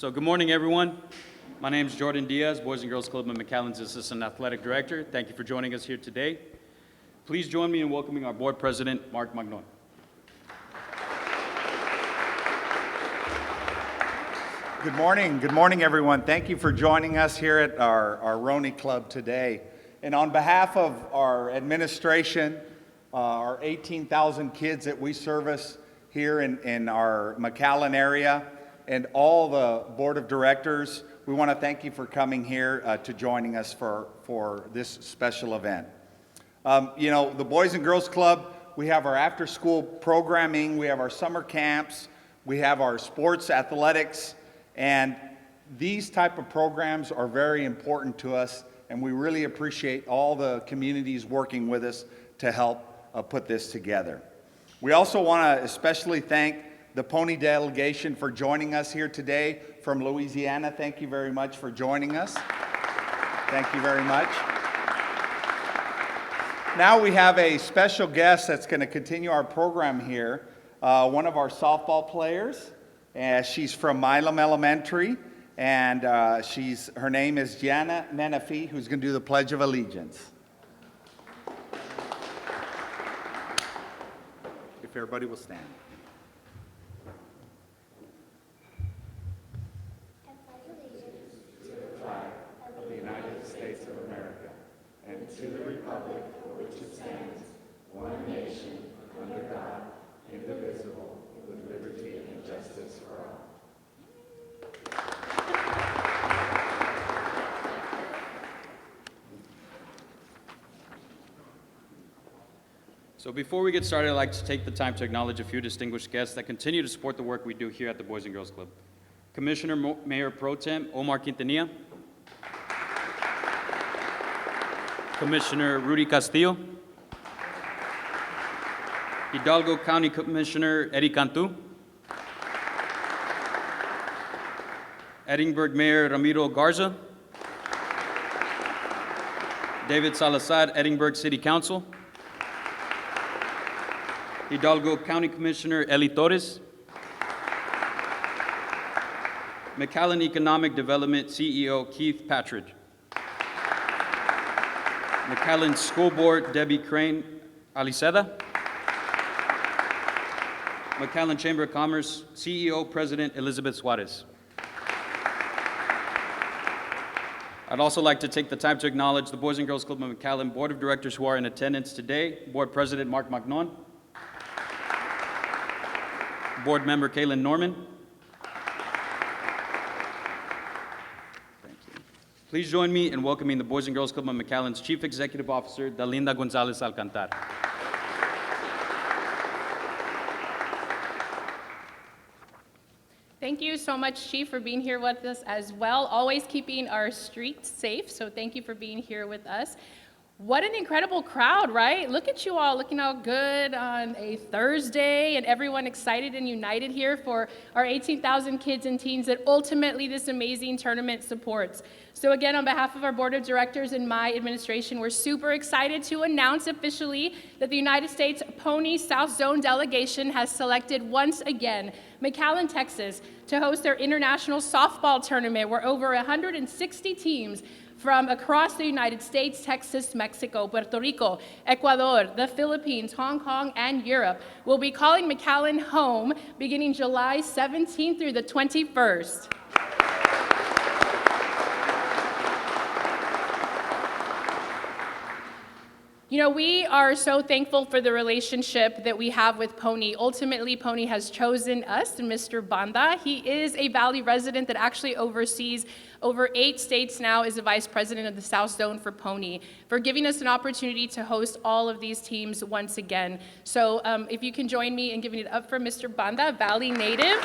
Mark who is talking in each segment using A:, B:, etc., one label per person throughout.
A: So good morning, everyone. My name is Jordan Diaz, Boys and Girls Club of McAllen's Assistant Athletic Director. Thank you for joining us here today. Please join me in welcoming our Board President, Mark McAllen.
B: Good morning, everyone. Thank you for joining us here at our Roni Club today. And on behalf of our administration, our 18,000 kids that we service here in our McAllen area, and all the Board of Directors, we want to thank you for coming here to joining us for this special event. The Boys and Girls Club, we have our after-school programming, we have our summer camps, we have our sports athletics, and these type of programs are very important to us, and we really appreciate all the communities working with us to help put this together. We also want to especially thank the Pony delegation for joining us here today from Louisiana. Thank you very much for joining us. Thank you very much. Now we have a special guest that's going to continue our program here, one of our softball players. She's from Milam Elementary, and her name is Gianna Menifee, who's going to do the Pledge of Allegiance. If everybody will stand.
C: States of America, and to the republic for which it stands, one nation, under God, indivisible, with liberty and justice for all.
A: So before we get started, I'd like to take the time to acknowledge a few distinguished guests that continue to support the work we do here at the Boys and Girls Club. Commissioner Mayor Pro Tem Omar Quintanilla, Commissioner Rudy Castillo, Hidalgo County Commissioner Eddie Cantu, Edinburgh Mayor Ramiro Garza, David Salazar, Edinburgh City Council, Hidalgo County Commissioner Eli Torres, McAllen Economic Development CEO Keith Patridge, McAllen School Board Debbie Crane Aliceda, McAllen Chamber of Commerce CEO President Elizabeth Suarez. I'd also like to take the time to acknowledge the Boys and Girls Club of McAllen Board of Directors who are in attendance today. Board President Mark McNaughton, Board Member Kaylin Norman. Please join me in welcoming the Boys and Girls Club of McAllen's Chief Executive Officer, Dalinda Gonzalez Alcantara.
D: Thank you so much, Chief, for being here with us as well, always keeping our streets safe, so thank you for being here with us. What an incredible crowd, right? Look at you all looking all good on a Thursday, and everyone excited and united here for our 18,000 kids and teens that ultimately this amazing tournament supports. So again, on behalf of our Board of Directors and my administration, we're super excited to announce officially that the United States Pony South Zone delegation has selected once again McAllen, Texas, to host their international softball tournament where over 160 teams from across the United States, Texas, Mexico, Puerto Rico, Ecuador, the Philippines, Hong Kong, and Europe will be calling McAllen home beginning July 17th through the 21st. You know, we are so thankful for the relationship that we have with Pony. Ultimately, Pony has chosen us, Mr. Banda. He is a Valley resident that actually oversees over 8 states now, is the Vice President of the South Zone for Pony, for giving us an opportunity to host all of these teams once again. So if you can join me in giving it up for Mr. Banda, Valley native.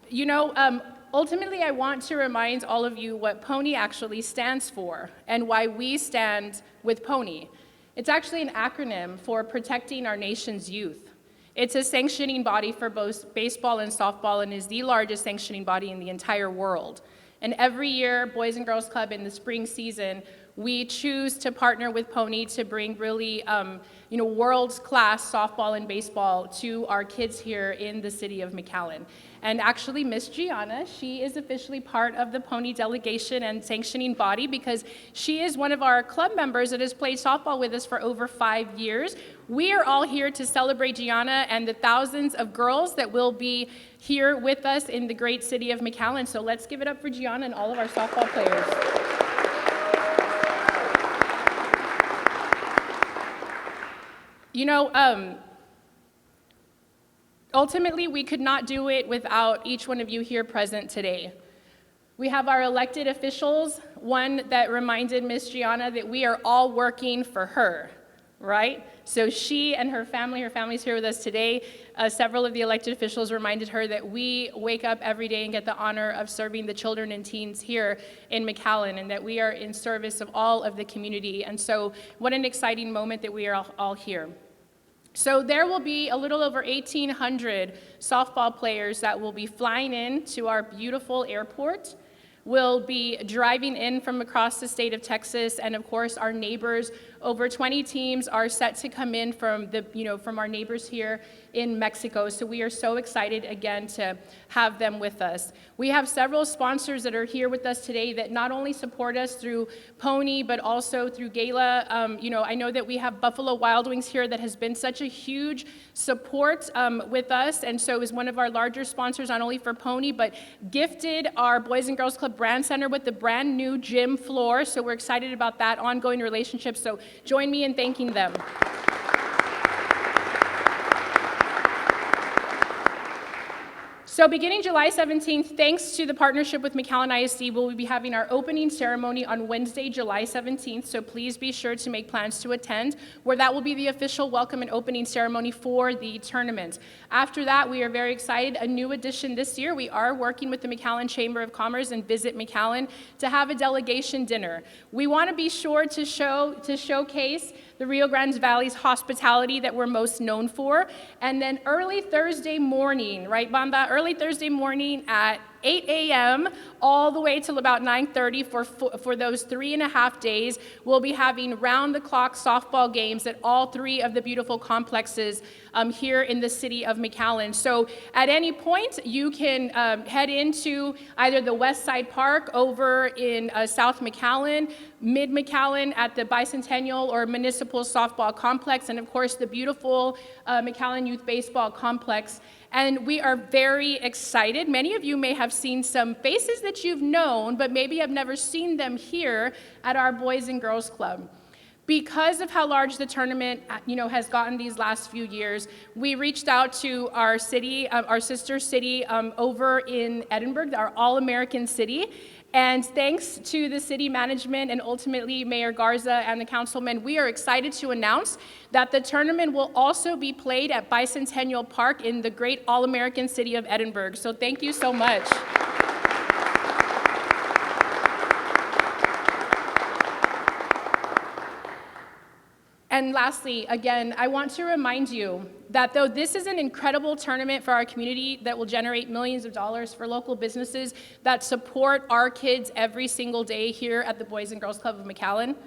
D: You know, ultimately, I want to remind all of you what Pony actually stands for and why we stand with Pony. It's actually an acronym for Protecting Our Nation's Youth. It's a sanctioning body for both baseball and softball and is the largest sanctioning body in the entire world. And every year, Boys and Girls Club in the spring season, we choose to partner with Pony to bring really, world-class softball and baseball to our kids here in the city of McAllen. And actually, Miss Gianna, she is officially part of the Pony delegation and sanctioning body because she is one of our club members that has played softball with us for over 5 years. We are all here to celebrate Gianna and the thousands of girls that will be here with us in the great city of McAllen. So let's give it up for Gianna and all of our softball players. Ultimately, we could not do it without each one of you here present today. We have our elected officials, one that reminded Miss Gianna that we are all working for her, right? So she and her family's here with us today. Several of the elected officials reminded her that we wake up every day and get the honor of serving the children and teens here in McAllen, and that we are in service of all of the community. And so what an exciting moment that we are all here. So there will be a little over 1,800 softball players that will be flying in to our beautiful airport. We'll be driving in from across the state of Texas, and of course our neighbors. Over 20 teams are set to come in from from our neighbors here in Mexico. So we are so excited again to have them with us. We have several sponsors that are here with us today that not only support us through Pony, but also through Gala. I know that we have Buffalo Wild Wings here that has been such a huge support with us, and so is one of our larger sponsors, not only for Pony, but gifted our Boys and Girls Club Brand Center with the brand new gym floor. So we're excited about that ongoing relationship. So join me in thanking them. So beginning July 17th, thanks to the partnership with McAllen ISD, we'll be having our opening ceremony on Wednesday, July 17th, so please be sure to make plans to attend, where that will be the official welcome and opening ceremony for the tournament. After that, we are very excited. A new addition this year, we are working with the McAllen Chamber of Commerce and Visit McAllen to have a delegation dinner. We want to be sure to showcase the Rio Grande Valley's hospitality that we're most known for. And then early Thursday morning, right, Banda? Early Thursday morning at 8 a.m. all the way till about 9:30 for those 3.5 days. We'll be having round-the-clock softball games at all 3 of the beautiful complexes here in the city of McAllen. So at any point, you can head into either the West Side Park over in South McAllen, Mid McAllen at the Bicentennial or Municipal Softball Complex, and of course the beautiful McAllen Youth Baseball Complex. And we are very excited. Many of you may have seen some faces that you've known, but maybe have never seen them here at our Boys and Girls Club. Because of how large the tournament, has gotten these last few years, we reached out to our city, our sister city over in Edinburgh, our all-American city. And thanks to the city management and ultimately Mayor Garza and the councilmen, we are excited to announce that the tournament will also be played at Bicentennial Park in the great all-American city of Edinburgh. So thank you so much. And lastly, again, I want to remind you that though this is an incredible tournament for our community that will generate millions of dollars for local businesses that support our kids every single day here at the Boys and Girls Club of McAllen,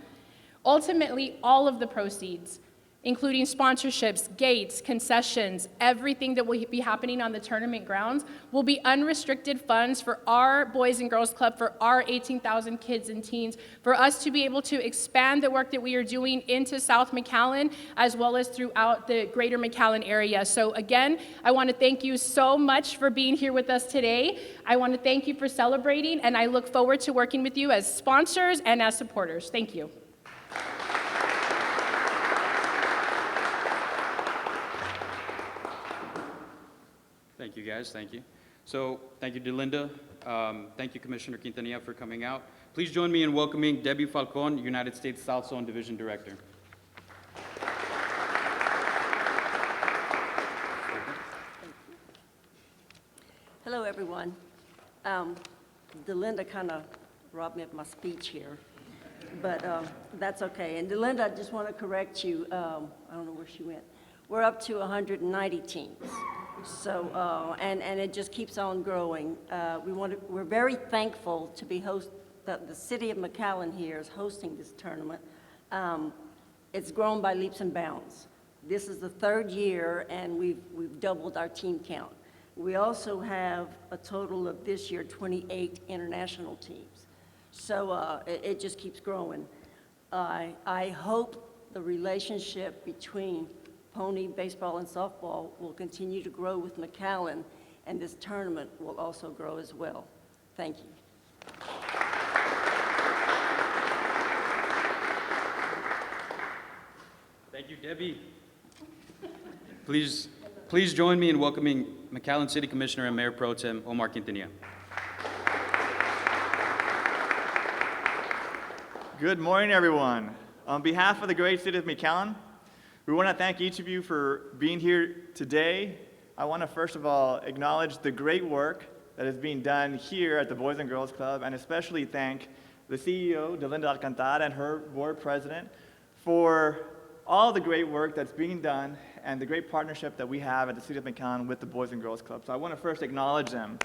D: ultimately all of the proceeds, including sponsorships, gates, concessions, everything that will be happening on the tournament grounds will be unrestricted funds for our Boys and Girls Club, for our 18,000 kids and teens, for us to be able to expand the work that we are doing into South McAllen, as well as throughout the greater McAllen area. So again, I want to thank you so much for being here with us today. I want to thank you for celebrating, and I look forward to working with you as sponsors and as supporters. Thank you.
A: Thank you, guys. Thank you. So, thank you, Delinda. Thank you, Commissioner Quintanilla, for coming out. Please join me in welcoming Debbie Falcon, United States South Zone Division Director.
E: Hello, everyone. Delinda kind of robbed me of my speech here, but that's okay. And Delinda, I just want to correct you. I don't know where she went. We're up to 190 teams. So, and it just keeps on growing. We're very thankful to be the city of McAllen here is hosting this tournament, it's grown by leaps and bounds. This is the third year, and we've doubled our team count. We also have a total of this year 28 international teams. So it just keeps growing. I hope the relationship between pony, baseball, and softball will continue to grow with McAllen, and this tournament will also grow as well. Thank you.
A: Thank you, Debbie. Please join me in welcoming McAllen City Commissioner and Mayor Pro Tem Omar Quintanilla.
F: Good morning, everyone. On behalf of the great city of McAllen, we want to thank each of you for being here today. I want to first of all acknowledge the great work that is being done here at the Boys and Girls Club, and especially thank the CEO, Delinda Alcantara, and her board president for all the great work that's being done and the great partnership that we have at the City of McAllen with the Boys and Girls Club. So I want to first acknowledge them.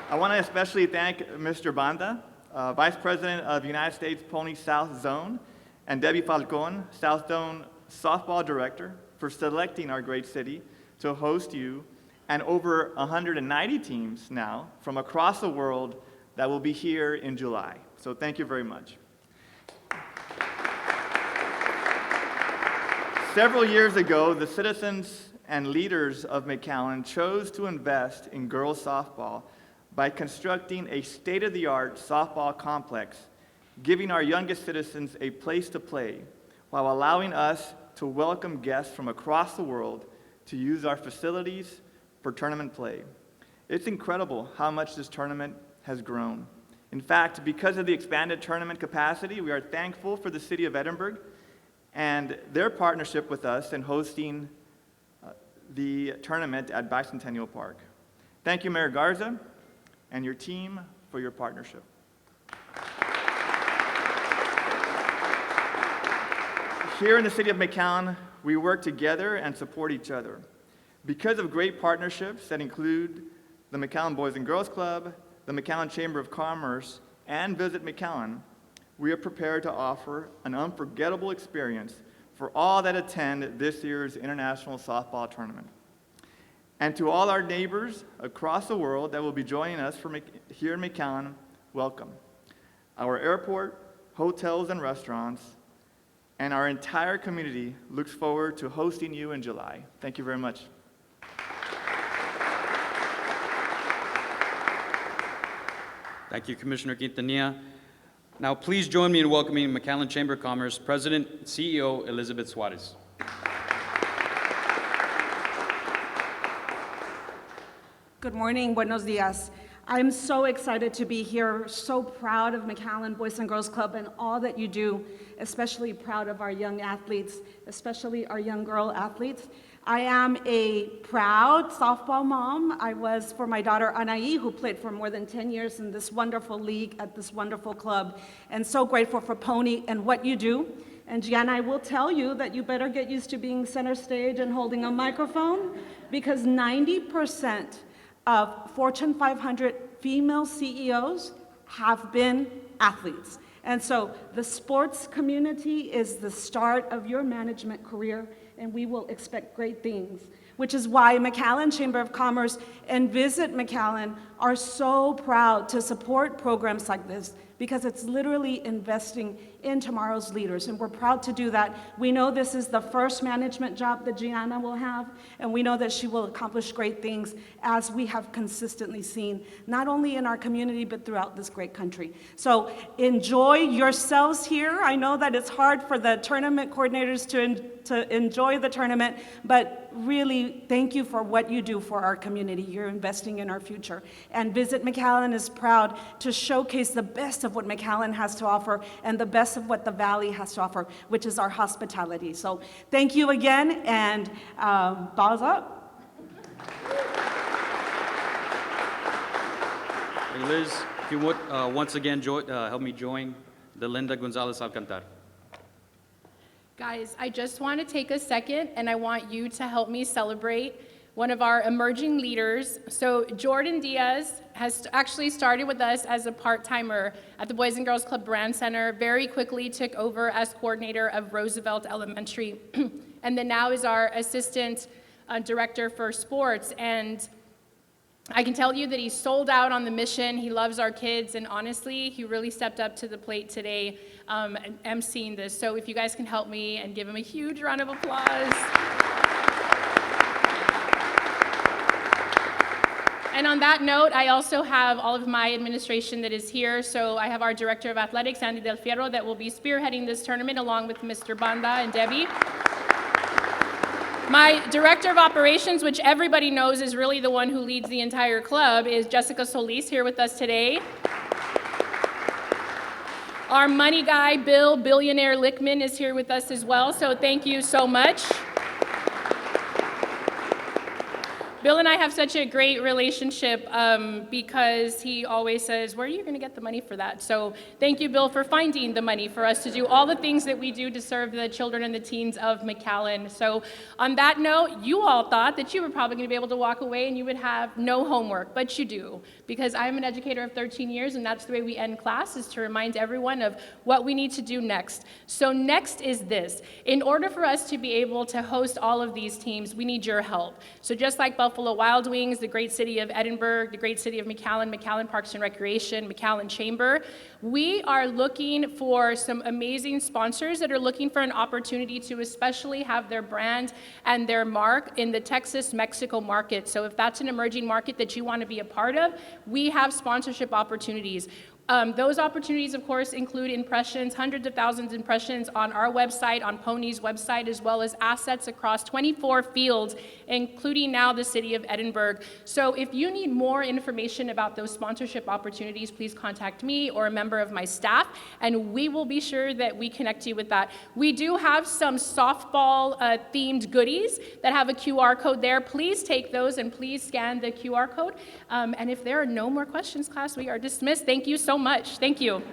F: I want to especially thank Mr. Banda, Vice President of United States Pony South Zone, and Debbie Falcon, South Zone Softball Director, for selecting our great city to host you and over 190 teams now from across the world that will be here in July. So thank you very much. Several years ago, the citizens and leaders of McAllen chose to invest in girls softball by constructing a state-of-the-art softball complex, giving our youngest citizens a place to play, while allowing us to welcome guests from across the world to use our facilities for tournament play. It's incredible how much this tournament has grown. In fact, because of the expanded tournament capacity, we are thankful for the City of Edinburgh and their partnership with us in hosting the tournament at Bicentennial Park. Thank you, Mayor Garza, and your team for your partnership. Here in the City of McAllen, we work together and support each other. Because of great partnerships that include the McAllen Boys and Girls Club, the McAllen Chamber of Commerce, and Visit McAllen, we are prepared to offer an unforgettable experience for all that attend this year's International Softball Tournament. And to all our neighbors across the world that will be joining us here in McAllen, welcome. Our airport, hotels, and restaurants, and our entire community looks forward to hosting you in July. Thank you very much.
A: Thank you, Commissioner Quintanilla. Now, please join me in welcoming McAllen Chamber of Commerce President and CEO Elizabeth Suarez.
G: Good morning, buenos dias. I'm so excited to be here, so proud of McAllen Boys and Girls Club and all that you do, especially proud of our young athletes, especially our young girl athletes. I am a proud softball mom. I was for my daughter Anaí, who played for more than 10 years in this wonderful league at this wonderful club, and so grateful for Pony and what you do. And Gianna, I will tell you that you better get used to being center stage and holding a microphone, because 90% of Fortune 500 female CEOs have been athletes. And so the sports community is the start of your management career, and we will expect great things, which is why McAllen Chamber of Commerce and Visit McAllen are so proud to support programs like this, because it's literally investing in tomorrow's leaders, and we're proud to do that. We know this is the first management job that Gianna will have, and we know that she will accomplish great things, as we have consistently seen, not only in our community, but throughout this great country. So enjoy yourselves here. I know that it's hard for the tournament coordinators to enjoy the tournament, but really, thank you for what you do for our community. You're investing in our future. And Visit McAllen is proud to showcase the best of what McAllen has to offer and the best of what the Valley has to offer, which is our hospitality. So thank you again, and balls up.
A: Hey, Liz, if you would once again help me join Delinda Gonzalez Alcantar.
D: Guys, I just want to take a second, and I want you to help me celebrate one of our emerging leaders. So Jordan Diaz has actually started with us as a part-timer at the Boys and Girls Club Brand Center, very quickly took over as coordinator of Roosevelt Elementary, and then now is our assistant director for sports. And I can tell you that he's sold out on the mission. He loves our kids, and honestly, he really stepped up to the plate today emceeing this. So if you guys can help me and give him a huge round of applause. And on that note, I also have all of my administration that is here. So I have our Director of Athletics, Andy Del Fierro, that will be spearheading this tournament along with Mr. Banda and Debbie. My Director of Operations, which everybody knows is really the one who leads the entire club, is Jessica Solis, here with us today. Our money guy, Bill Billionaire Lickman, is here with us as well, so thank you so much. Bill and I have such a great relationship because he always says, where are you going to get the money for that? So thank you, Bill, for finding the money for us to do all the things that we do to serve the children and the teens of McAllen. So on that note, you all thought that you were probably going to be able to walk away and you would have no homework, but you do, because I'm an educator of 13 years, and that's the way we end class, is to remind everyone of what we need to do next. So next is this. In order for us to be able to host all of these teams, we need your help. So just like Buffalo Wild Wings, the great city of Edinburgh, the great city of McAllen, McAllen Parks and Recreation, McAllen Chamber, we are looking for some amazing sponsors that are looking for an opportunity to especially have their brand and their mark in the Texas-Mexico market. So if that's an emerging market that you want to be a part of, we have sponsorship opportunities. Those opportunities, of course, include impressions, hundreds of thousands of impressions on our website, on Pony's website, as well as assets across 24 fields, including now the city of Edinburgh. So if you need more information about those sponsorship opportunities, please contact me or a member of my staff, and we will be sure that we connect you with that. We do have some softball-themed goodies that have a QR code there. Please take those and please scan the QR code. And if there are no more questions, class, we are dismissed. Thank you so much. Thank you.